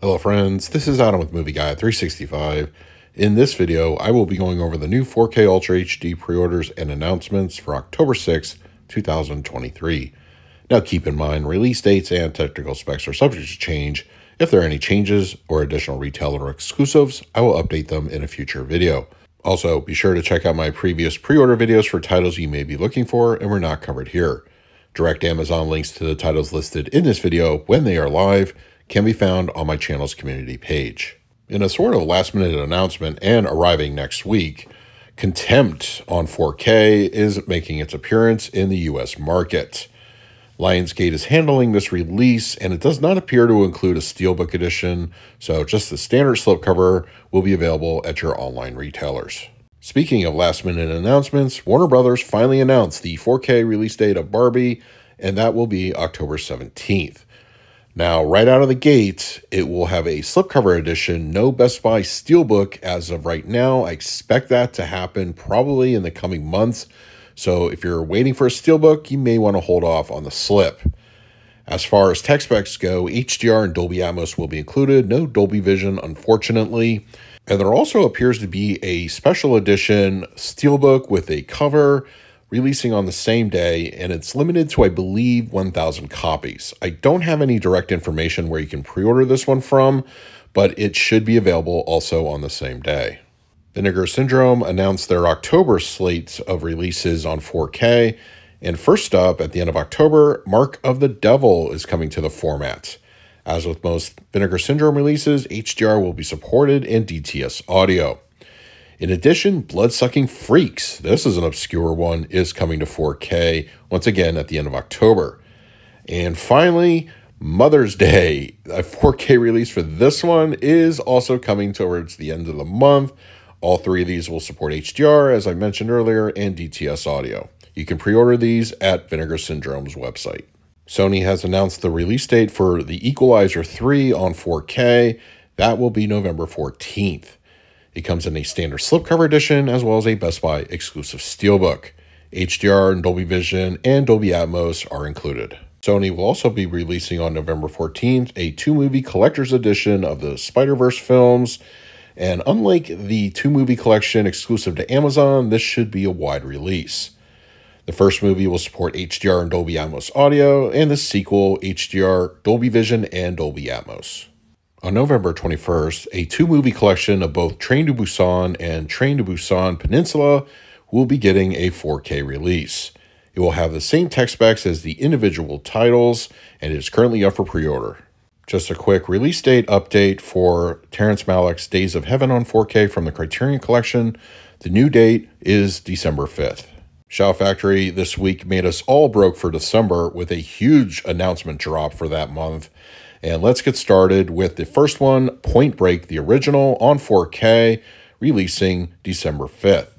Hello friends, this is Adam with Movie Guide 365. In this video, I will be going over the new 4K Ultra HD pre-orders and announcements for October 6, 2023. Now keep in mind, release dates and technical specs are subject to change. If there are any changes or additional retailer exclusives, I will update them in a future video. Also, be sure to check out my previous pre-order videos for titles you may be looking for and were not covered here. Direct Amazon links to the titles listed in this video when they are live can be found on my channel's community page. In a sort of last-minute announcement and arriving next week, Contempt on 4K is making its appearance in the US market. Lionsgate is handling this release, and it does not appear to include a Steelbook edition, so just the standard slipcover will be available at your online retailers. Speaking of last-minute announcements, Warner Brothers finally announced the 4K release date of Barbie, and that will be October 17th. Now, right out of the gate, it will have a slipcover edition, no Best Buy Steelbook as of right now. I expect that to happen probably in the coming months. So if you're waiting for a Steelbook, you may want to hold off on the slip. As far as tech specs go, HDR and Dolby Atmos will be included. No Dolby Vision, unfortunately. And there also appears to be a special edition Steelbook with a cover releasing on the same day, and it's limited to, I believe, 1,000 copies. I don't have any direct information where you can pre-order this one from, but it should be available also on the same day. Vinegar Syndrome announced their October slate of releases on 4K, and first up, at the end of October, Mark of the Devil is coming to the format. As with most Vinegar Syndrome releases, HDR will be supported in DTS audio. In addition, Bloodsucking Freaks, this is an obscure one, is coming to 4K, once again at the end of October. And finally, Mother's Day, a 4K release for this one is also coming towards the end of the month. All three of these will support HDR, as I mentioned earlier, and DTS audio. You can pre-order these at Vinegar Syndrome's website. Sony has announced the release date for The Equalizer 3 on 4K. That will be November 14th. It comes in a standard slipcover edition as well as a Best Buy exclusive Steelbook. HDR and Dolby Vision and Dolby Atmos are included. Sony will also be releasing on November 14th a two-movie collector's edition of the Spider-Verse films. And unlike the two-movie collection exclusive to Amazon, this should be a wide release. The first movie will support HDR and Dolby Atmos audio, and the sequel, HDR, Dolby Vision, and Dolby Atmos. On November 21st, a two-movie collection of both Train to Busan and Train to Busan Peninsula will be getting a 4K release. It will have the same tech specs as the individual titles, and it is currently up for pre-order. Just a quick release date update for Terrence Malick's Days of Heaven on 4K from the Criterion Collection. The new date is December 5th. Shout Factory this week made us all broke for December with a huge announcement drop for that month. And let's get started with the first one, Point Break, the original on 4K, releasing December 5th.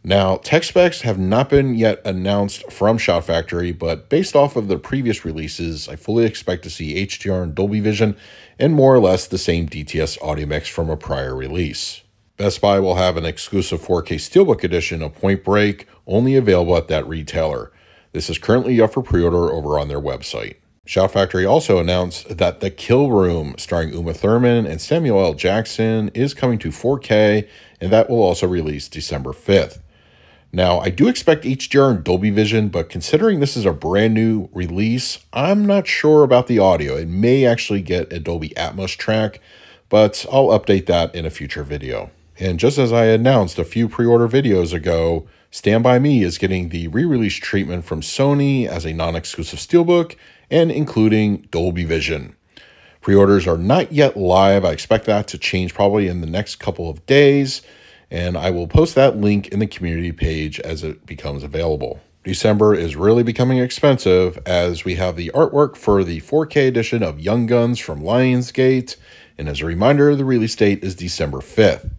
Now, tech specs have not been yet announced from Shout Factory, but based off of the previous releases, I fully expect to see HDR and Dolby Vision and more or less the same DTS audio mix from a prior release. Best Buy will have an exclusive 4K Steelbook edition of Point Break, only available at that retailer. This is currently up for pre-order over on their website. Shout Factory also announced that The Kill Room, starring Uma Thurman and Samuel L. Jackson, is coming to 4K, and that will also release December 5th. Now, I do expect HDR and Dolby Vision, but considering this is a brand new release, I'm not sure about the audio. It may actually get a Dolby Atmos track, but I'll update that in a future video. And just as I announced a few pre-order videos ago, Stand By Me is getting the re-release treatment from Sony as a non-exclusive Steelbook, and including Dolby Vision. Pre-orders are not yet live. I expect that to change probably in the next couple of days, and I will post that link in the community page as it becomes available. December is really becoming expensive as we have the artwork for the 4K edition of Young Guns from Lionsgate, and as a reminder, the release date is December 5th.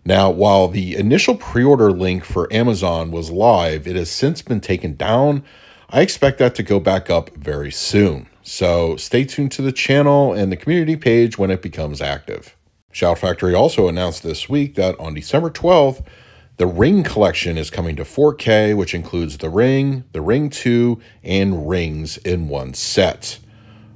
Now, while the initial pre-order link for Amazon was live, it has since been taken down. I expect that to go back up very soon. So stay tuned to the channel and the community page when it becomes active. Shout Factory also announced this week that on December 12th, the Ring collection is coming to 4K, which includes The Ring 2, and Rings in one set.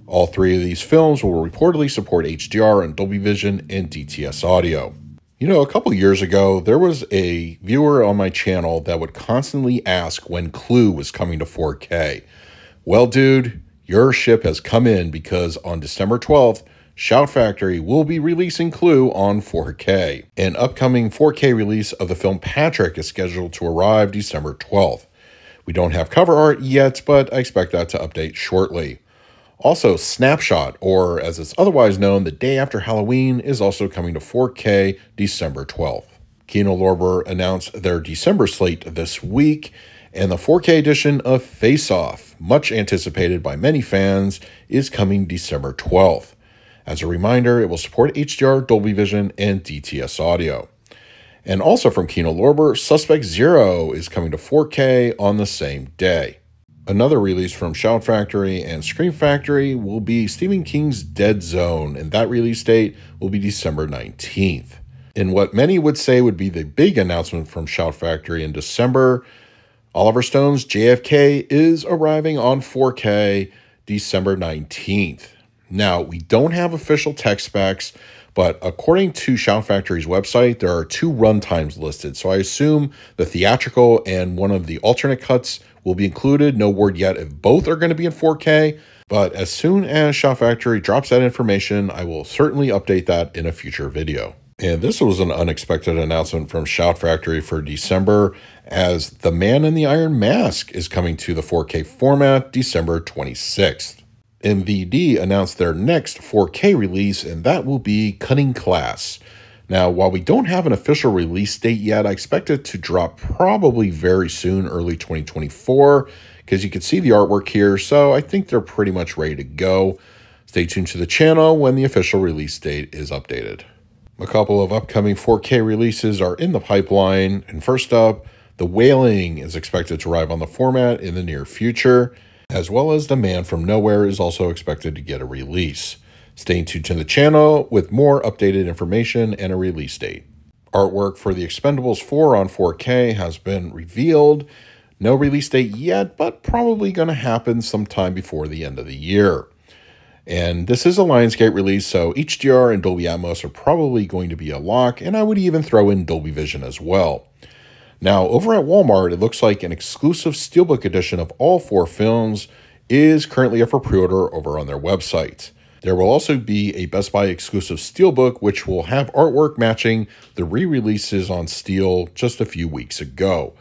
All three of these films will reportedly support HDR and Dolby Vision and DTS audio. You know, a couple years ago, there was a viewer on my channel that would constantly ask when Clue was coming to 4K. Well, dude, your ship has come in because on December 12th, Shout Factory will be releasing Clue on 4K. An upcoming 4K release of the film Patrick is scheduled to arrive December 12th. We don't have cover art yet, but I expect that to update shortly. Also, Snapshot, or as it's otherwise known, The Day After Halloween, is also coming to 4K December 12th. Kino Lorber announced their December slate this week, and the 4K edition of Face Off, much anticipated by many fans, is coming December 12th. As a reminder, it will support HDR, Dolby Vision, and DTS audio. And also from Kino Lorber, Suspect Zero is coming to 4K on the same day. Another release from Shout Factory and Scream Factory will be Stephen King's Dead Zone, and that release date will be December 19th. In what many would say would be the big announcement from Shout Factory in December, Oliver Stone's JFK is arriving on 4K December 19th. Now, we don't have official tech specs, but according to Shout Factory's website, there are two runtimes listed. So I assume the theatrical and one of the alternate cuts will be included. No word yet if both are going to be in 4K, but as soon as Shout Factory drops that information, I will certainly update that in a future video. And this was an unexpected announcement from Shout Factory for December, as The Man in the Iron Mask is coming to the 4K format December 26th. MVD announced their next 4K release, and that will be Cutting Class. Now, while we don't have an official release date yet, I expect it to drop probably very soon, early 2024, because you can see the artwork here, so I think they're pretty much ready to go. Stay tuned to the channel when the official release date is updated. A couple of upcoming 4K releases are in the pipeline, and first up, The Wailing is expected to arrive on the format in the near future, as well as The Man from Nowhere is also expected to get a release. Stay tuned to the channel with more updated information and a release date. Artwork for The Expendables 4 on 4K has been revealed. No release date yet, but probably going to happen sometime before the end of the year. And this is a Lionsgate release, so HDR and Dolby Atmos are probably going to be a lock, and I would even throw in Dolby Vision as well. Now, over at Walmart, it looks like an exclusive Steelbook edition of all four films is currently up for pre-order over on their website. There will also be a Best Buy exclusive Steelbook, which will have artwork matching the re-releases on Steel just a few weeks ago.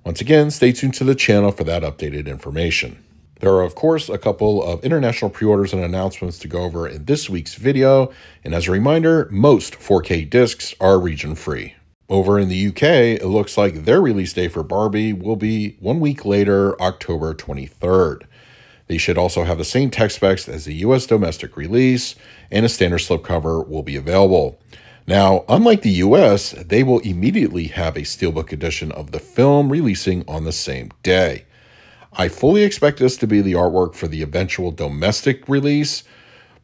Once again, stay tuned to the channel for that updated information. There are, of course, a couple of international pre-orders and announcements to go over in this week's video, and as a reminder, most 4K discs are region-free. Over in the UK, it looks like their release date for Barbie will be 1 week later, October 23rd. They should also have the same tech specs as the US domestic release, and a standard slipcover will be available. Now, unlike the US, they will immediately have a Steelbook edition of the film releasing on the same day. I fully expect this to be the artwork for the eventual domestic release,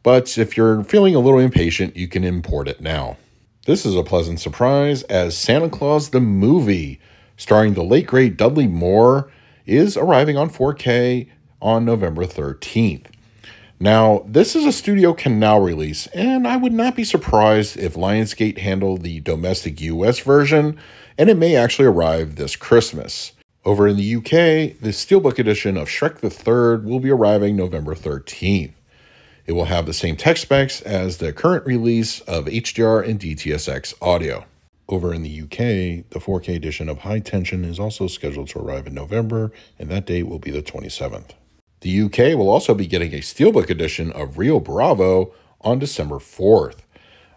but if you're feeling a little impatient, you can import it now. This is a pleasant surprise, as Santa Claus the Movie, starring the late great Dudley Moore, is arriving on 4K on November 13th. Now, this is a Studio Canal release, and I would not be surprised if Lionsgate handled the domestic US version, and it may actually arrive this Christmas. Over in the UK, the Steelbook edition of Shrek the Third will be arriving November 13th. It will have the same tech specs as the current release of HDR and DTS:X audio. Over in the UK, the 4K edition of High Tension is also scheduled to arrive in November, and that date will be the 27th. The UK will also be getting a Steelbook edition of Rio Bravo on December 4th.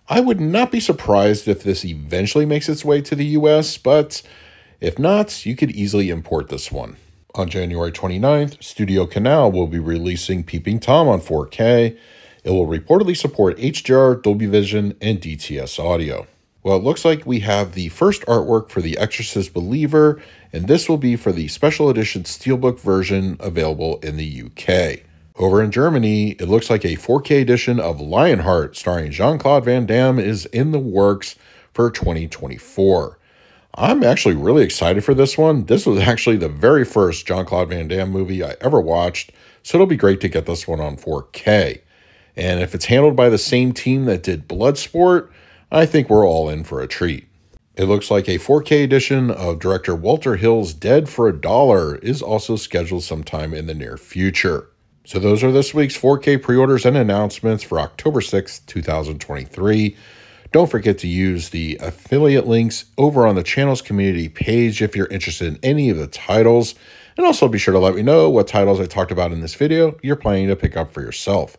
I would not be surprised if this eventually makes its way to the US, but if not, you could easily import this one. On January 29th, Studio Canal will be releasing Peeping Tom on 4K. It will reportedly support HDR, Dolby Vision, and DTS audio. Well, it looks like we have the first artwork for The Exorcist Believer, and this will be for the special edition Steelbook version available in the UK. Over in Germany, it looks like a 4K edition of Lionheart starring Jean-Claude Van Damme is in the works for 2024. I'm actually really excited for this one. This was actually the very first Jean-Claude Van Damme movie I ever watched, so it'll be great to get this one on 4K. And if it's handled by the same team that did Bloodsport, I think we're all in for a treat. It looks like a 4K edition of director Walter Hill's Dead for a Dollar is also scheduled sometime in the near future. So those are this week's 4K pre-orders and announcements for October 6th, 2023. Don't forget to use the affiliate links over on the channel's community page if you're interested in any of the titles. And also be sure to let me know what titles I talked about in this video you're planning to pick up for yourself.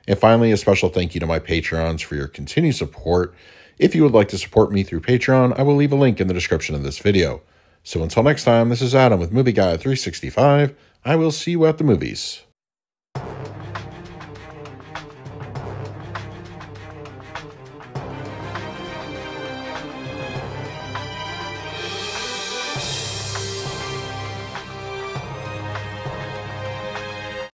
And finally, a special thank you to my Patreons for your continued support. If you would like to support me through Patreon, I will leave a link in the description of this video. So until next time, this is Adam with Movie Guy 365. I will see you at the movies.